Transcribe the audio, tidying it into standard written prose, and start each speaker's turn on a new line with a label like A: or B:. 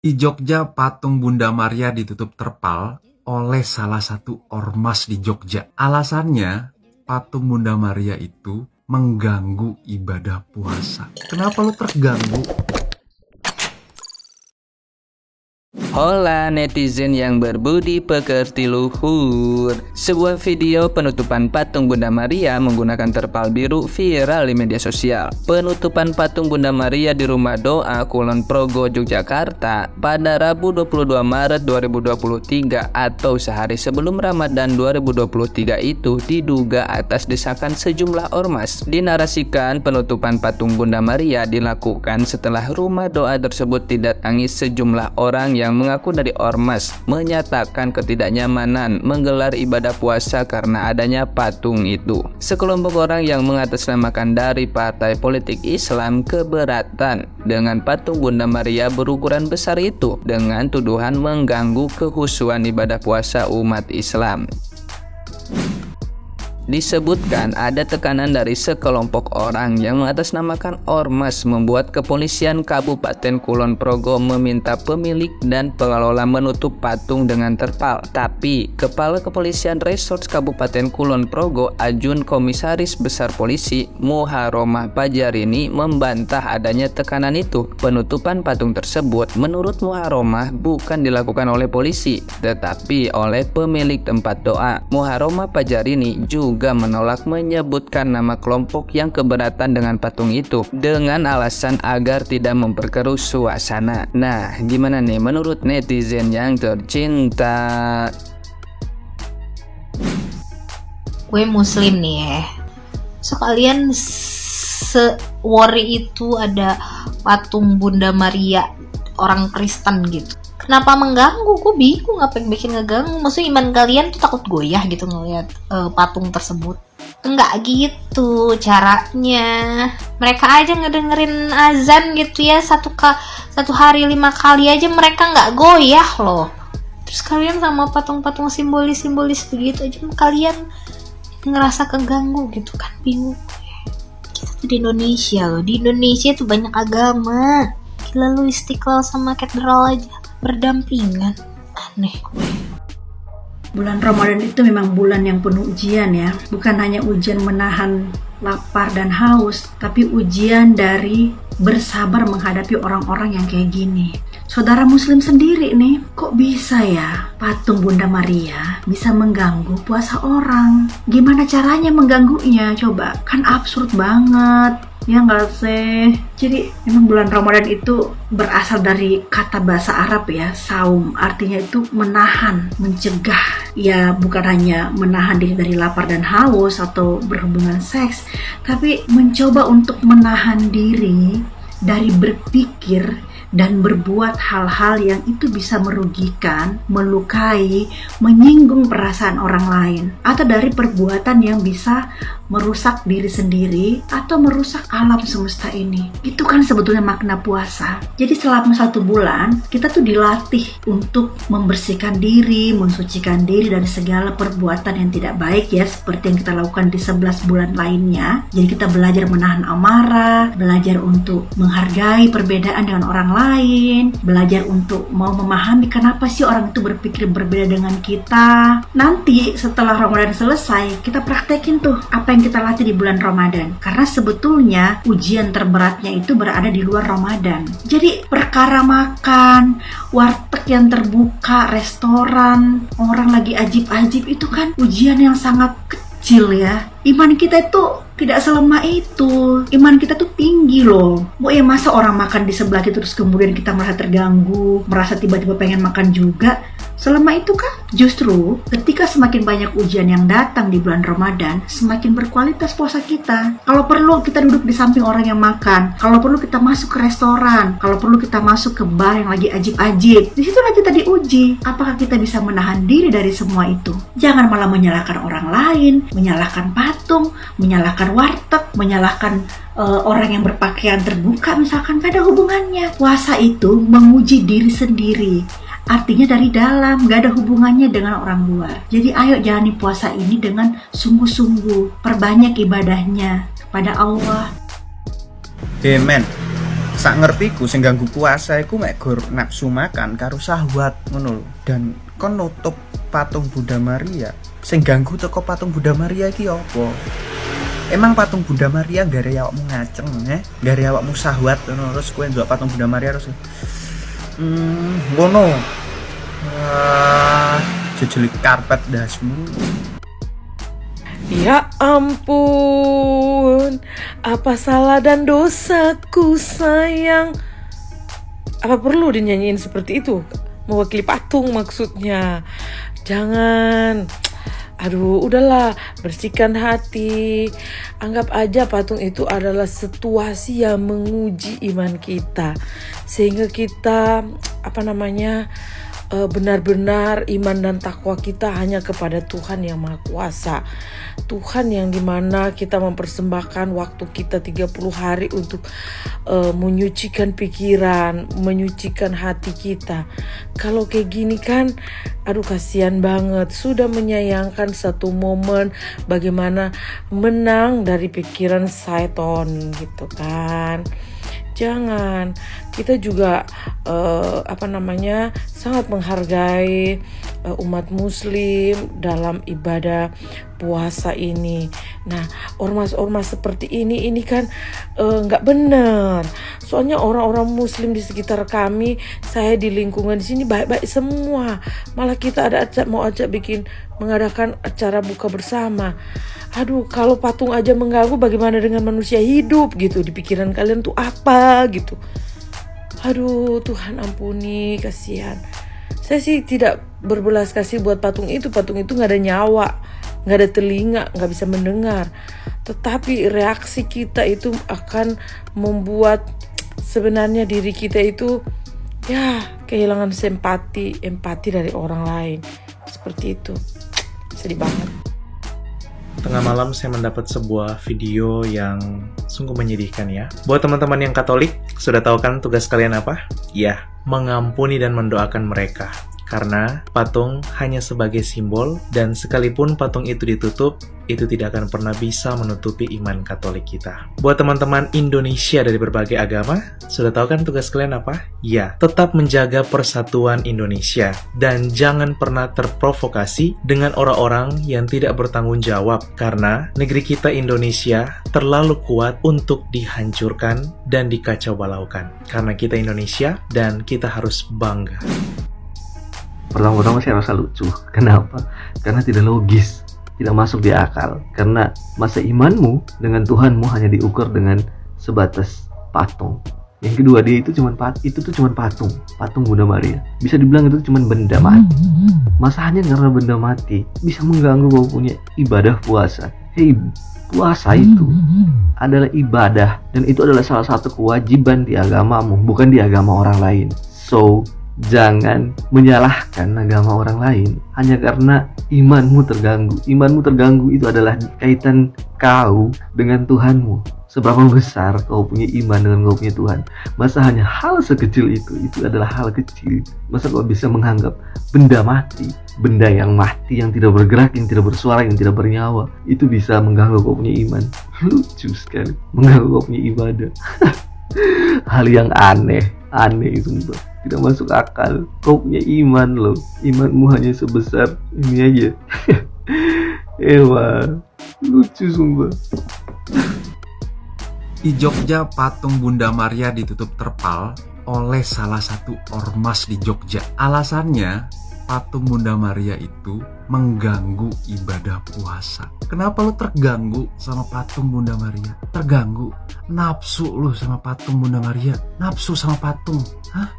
A: Di Jogja, patung Bunda Maria ditutup terpal oleh salah satu ormas di Jogja. Alasannya, patung Bunda Maria itu mengganggu ibadah puasa. Kenapa lu terganggu?
B: Hola netizen yang berbudi pekerti luhur. Sebuah video penutupan patung Bunda Maria menggunakan terpal biru viral di media sosial. Penutupan patung Bunda Maria di Rumah Doa Kulon Progo, Yogyakarta pada Rabu 22 Maret 2023 atau sehari sebelum Ramadan 2023 itu diduga atas desakan sejumlah ormas. Dinarasikan penutupan patung Bunda Maria dilakukan setelah Rumah Doa tersebut didatangi sejumlah orang yang mengaku dari ormas menyatakan ketidaknyamanan menggelar ibadah puasa karena adanya patung itu. Sekelompok orang yang mengatasnamakan dari partai politik Islam keberatan dengan patung Bunda Maria berukuran besar itu dengan tuduhan mengganggu kekhusyuan ibadah puasa umat Islam. Disebutkan ada tekanan dari sekelompok orang yang mengatasnamakan ormas membuat kepolisian Kabupaten Kulon Progo meminta pemilik dan pengelola menutup patung dengan terpal. Tapi Kepala Kepolisian Resort Kabupaten Kulon Progo Ajun Komisaris Besar Polisi Muharomah Pajarini membantah adanya tekanan itu. Penutupan patung tersebut menurut Muharomah bukan dilakukan oleh polisi tetapi oleh pemilik tempat doa. Muharomah Pajarini juga menolak menyebutkan nama kelompok yang keberatan dengan patung itu dengan alasan agar tidak memperkeruh suasana. Nah, gimana nih menurut netizen yang tercinta?
C: Gue muslim nih ya. So kalian se-worry itu ada patung Bunda Maria orang Kristen gitu. Kenapa mengganggu? Gue bingung apa yang bikin ngeganggu. Maksudnya iman kalian tuh takut goyah gitu ngeliat patung tersebut? Enggak gitu caranya. Mereka aja ngedengerin azan gitu ya satu hari 5 kali aja mereka nggak goyah loh. Terus kalian sama patung-patung simbolis begitu aja kalian ngerasa keganggu gitu kan? Bingung. Kita tuh di Indonesia loh. Di Indonesia tuh banyak agama. Gila lu Istiqlal sama katedral aja berdampingan. Aneh gue.
D: Bulan Ramadan itu memang bulan yang penuh ujian ya. Bukan hanya ujian menahan lapar dan haus, tapi ujian dari bersabar menghadapi orang-orang yang kayak gini. Saudara muslim sendiri nih, kok bisa ya patung Bunda Maria bisa mengganggu puasa orang? Gimana caranya mengganggunya? Coba, kan absurd banget. Ya nggak sih? Jadi memang bulan Ramadan itu berasal dari kata bahasa Arab ya, saum. Artinya itu menahan, mencegah. Ya bukan hanya menahan diri dari lapar dan haus atau berhubungan seks, tapi mencoba untuk menahan diri dari berpikir dan berbuat hal-hal yang itu bisa merugikan, melukai, menyinggung perasaan orang lain, atau dari perbuatan yang bisa merusak diri sendiri atau merusak alam semesta ini. Itu kan sebetulnya makna puasa. Jadi selama 1 bulan kita tuh dilatih untuk membersihkan diri, mensucikan diri dari segala perbuatan yang tidak baik ya, seperti yang kita lakukan di 11 bulan lainnya. Jadi kita belajar menahan amarah, belajar untuk menghargai perbedaan dengan orang lain, belajar untuk mau memahami kenapa sih orang itu berpikir berbeda dengan kita. Nanti setelah Ramadan selesai, kita praktekin tuh apa yang kita latih di bulan Ramadan. Karena sebetulnya ujian terberatnya itu berada di luar Ramadan. Jadi perkara makan, warteg yang terbuka, restoran, orang lagi ajib-ajib itu kan ujian yang sangat kecil ya. Iman kita itu tidak selemah itu. Iman kita tuh tinggi loh. Ya masa orang makan di sebelah kita terus kemudian kita merasa terganggu, merasa tiba-tiba pengen makan juga? Selemah itu kan? Justru ketika semakin banyak ujian yang datang di bulan Ramadan, semakin berkualitas puasa kita. Kalau perlu kita duduk di samping orang yang makan, kalau perlu kita masuk ke restoran, kalau perlu kita masuk ke bar yang lagi ajib-ajib. Disitulah kita diuji, apakah kita bisa menahan diri dari semua itu. Jangan malah menyalahkan orang lain, menyalahkan patung, menyalahkan warteg, menyalahkan orang yang berpakaian terbuka misalkan. Gak ada hubungannya. Puasa itu menguji diri sendiri, artinya dari dalam, gak ada hubungannya dengan orang luar. Jadi ayo jalani puasa ini dengan sungguh-sungguh, perbanyak ibadahnya kepada Allah.
E: Men, sak ngertiku sing ganggu puasa iku mek gur nafsu makan karo syahwat ngono lho. Dan kon nutup patung Bunda Maria. Sing ganggu teko patung Bunda Maria iki apa? Emang patung Bunda Maria gare awakmu ngaceng, gare awakmu syahwat ngono terus kowe ndelok patung Bunda Maria terus ngono. Jejelik karpet dasmu.
F: Ya ampun, apa salah dan dosaku sayang. Apa perlu dinyanyiin seperti itu? Mewakili patung maksudnya. Jangan. Aduh, udahlah, bersihkan hati. Anggap aja patung itu adalah situasi yang menguji iman kita. Sehingga kita, benar-benar iman dan takwa kita hanya kepada Tuhan yang Maha Kuasa. Tuhan yang dimana kita mempersembahkan waktu kita 30 hari untuk menyucikan pikiran, menyucikan hati kita. Kalau kayak gini kan, aduh kasihan banget. Sudah menyayangkan satu momen bagaimana menang dari pikiran Satan gitu kan. Jangan, kita juga sangat menghargai umat muslim dalam ibadah puasa ini. Nah, ormas-ormas seperti ini kan nggak benar. Soalnya orang-orang muslim di sekitar kami, saya di lingkungan di sini baik-baik semua. Malah kita mau mengadakan acara buka bersama. Aduh, kalau patung aja mengganggu, bagaimana dengan manusia hidup gitu? Di pikiran kalian tuh apa gitu? Aduh, Tuhan ampuni, kasihan. Saya sih tidak berbelas kasih buat patung itu. Patung itu nggak ada nyawa, nggak ada telinga, nggak bisa mendengar. Tetapi reaksi kita itu akan membuat sebenarnya diri kita itu kehilangan empati dari orang lain. Seperti itu. Sedih banget.
G: Tengah malam saya mendapat sebuah video yang sungguh menyedihkan ya. Buat teman-teman yang Katolik, sudah tahu kan tugas kalian apa? Ya, mengampuni dan mendoakan mereka. Karena patung hanya sebagai simbol, dan sekalipun patung itu ditutup, itu tidak akan pernah bisa menutupi iman Katolik kita. Buat teman-teman Indonesia dari berbagai agama, sudah tahu kan tugas kalian apa? Ya, tetap menjaga persatuan Indonesia. Dan jangan pernah terprovokasi dengan orang-orang yang tidak bertanggung jawab. Karena negeri kita Indonesia terlalu kuat untuk dihancurkan dan dikacau balaukan. Karena kita Indonesia dan kita harus bangga.
H: Pertama-tama saya rasa lucu. Kenapa? Karena tidak logis, tidak masuk di akal. Karena masa imanmu dengan Tuhanmu hanya diukur dengan sebatas patung. Yang kedua, dia itu cuma patung Bunda Maria. Bisa dibilang itu cuma benda mati. Masa hanya karena benda mati bisa mengganggu kau punya ibadah puasa? Hei, puasa itu adalah ibadah, dan itu adalah salah satu kewajiban di agamamu, bukan di agama orang lain. So, jangan menyalahkan agama orang lain hanya karena imanmu terganggu. Imanmu terganggu itu adalah kaitan kau dengan Tuhanmu. Seberapa besar kau punya iman dengan kau punya Tuhan. Masa hanya hal sekecil itu adalah hal kecil. Masa kau bisa menganggap benda mati, benda yang mati, yang tidak bergerak, yang tidak bersuara, yang tidak bernyawa, itu bisa mengganggu kau punya iman? Lucu sekali. Mengganggu kau punya ibadah. Hal yang aneh sumpah, tidak masuk akal. Kau punya iman loh, imanmu hanya sebesar ini aja. Lucu sumpah.
A: Di Jogja, patung Bunda Maria ditutup terpal oleh salah satu ormas di Jogja. Alasannya, patung Bunda Maria itu mengganggu ibadah puasa. Kenapa lu terganggu sama patung Bunda Maria? Terganggu? Nafsu lu sama patung Bunda Maria? Nafsu sama patung? Hah?